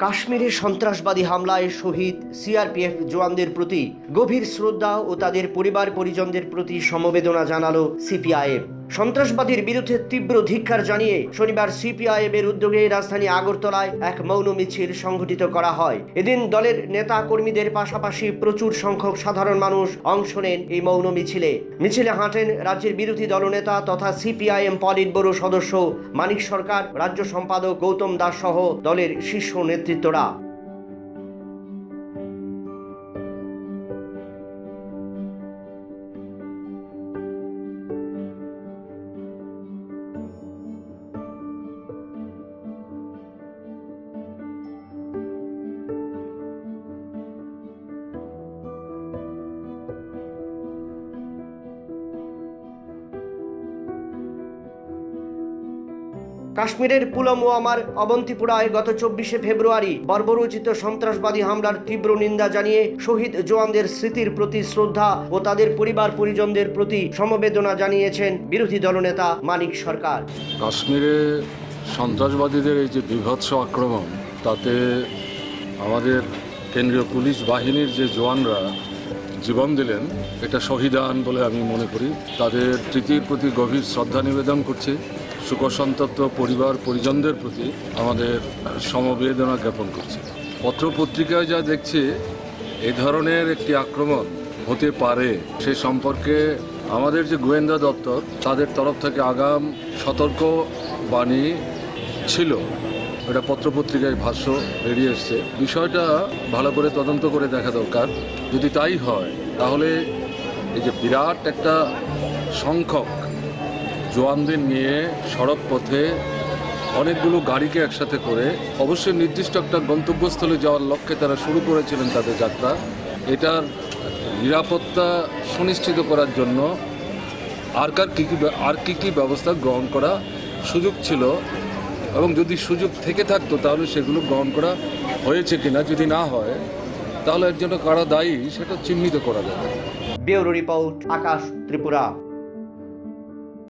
কাশ্মীরে সন্ত্রাসবাদী হামলায় শহীদ সিআরপিএফ জওয়ানদের প্রতি গভীর শ্রদ্ধা ও তাদের পরিবার পরিজনদের প্রতি সমবেদনা জানালো সিপিআইএম। সন্ত্রাসবাদীর বিরুদ্ধে তীব্র ধিক্কার জানিয়ে শনিবার সিপিআইএম এর উদ্যোগে রাজধানী আগরতলায় এক মৌন মিছিল সংঘটিত করা হয়। এদিন দলের নেতা কর্মীদের পাশাপাশি প্রচুর সংখ্যক সাধারণ মানুষ অংশ নেন এই মৌন মিছিলে। মিছিলে হাঁটেন রাজ্যের বিরোধী দলনেতা তথা সিপিআইএম পলিট ব্যুরো সদস্য মানিক সরকার, রাজ্য সম্পাদক গৌতম দাস সহ দলের শীর্ষ নেতৃত্বরা। কাশ্মীরের পুলওয়ামার অবন্তিপুরায় গত 24শে ফেব্রুয়ারি বর্বরোচিত সন্ত্রাসবাদী হামলার তীব্র নিন্দা জানিয়ে শহীদ জওয়ানদের স্মৃতির প্রতি শ্রদ্ধা ও তাদের পরিবার পরিজনদের প্রতি সমবেদনা জানিয়েছেন বিরোধী দলনেতা মানিক সরকার। কাশ্মীরে সন্ত্রাসবাদীদের এই যে বীভৎস আক্রমণ, তাতে আমাদের কেন্দ্রীয় পুলিশ বাহিনীর যে জওয়ানরা জীবন দিলেন, এটা শহীদান বলে আমি মনে করি। তাদের স্মৃতির প্রতি গভীর শ্রদ্ধা নিবেদন করছি। শোকসন্তপ্ত পরিবার পরিজনদের প্রতি আমাদের সমবেদনা জ্ঞাপন করছি। পত্রপত্রিকায় যা দেখছি, এই ধরনের একটি আক্রমণ হতে পারে সে সম্পর্কে আমাদের যে গোয়েন্দা দপ্তর, তাদের তরফ থেকে আগাম সতর্ক বাণী ছিল। এটা পত্রপত্রিকায় ভাষ্য বেরিয়ে এসছে। বিষয়টা ভালো করে তদন্ত করে দেখা দরকার। যদি তাই হয়, তাহলে এই যে বিরাট একটা সংখ্যক জওয়ানদের নিয়ে সড়ক পথে অনেকগুলো গাড়িকে একসাথে করে অবশ্যই নির্দিষ্ট একটা গন্তব্যস্থলে যাওয়ার লক্ষ্যে তারা শুরু করেছিলেন তাদের যাত্রা, এটার নিরাপত্তা সুনিশ্চিত করার জন্য আর কি ব্যবস্থা গ্রহণ করা সুযোগ ছিল, এবং যদি সুযোগ থেকে থাকতো তাহলে সেগুলো গ্রহণ করা হয়েছে কিনা, যদি না হয় তাহলে এর জন্য কারা দায়ী সেটা চিহ্নিত করা যাবে। ব্যুরো রিপোর্ট, আকাশ ত্রিপুরা।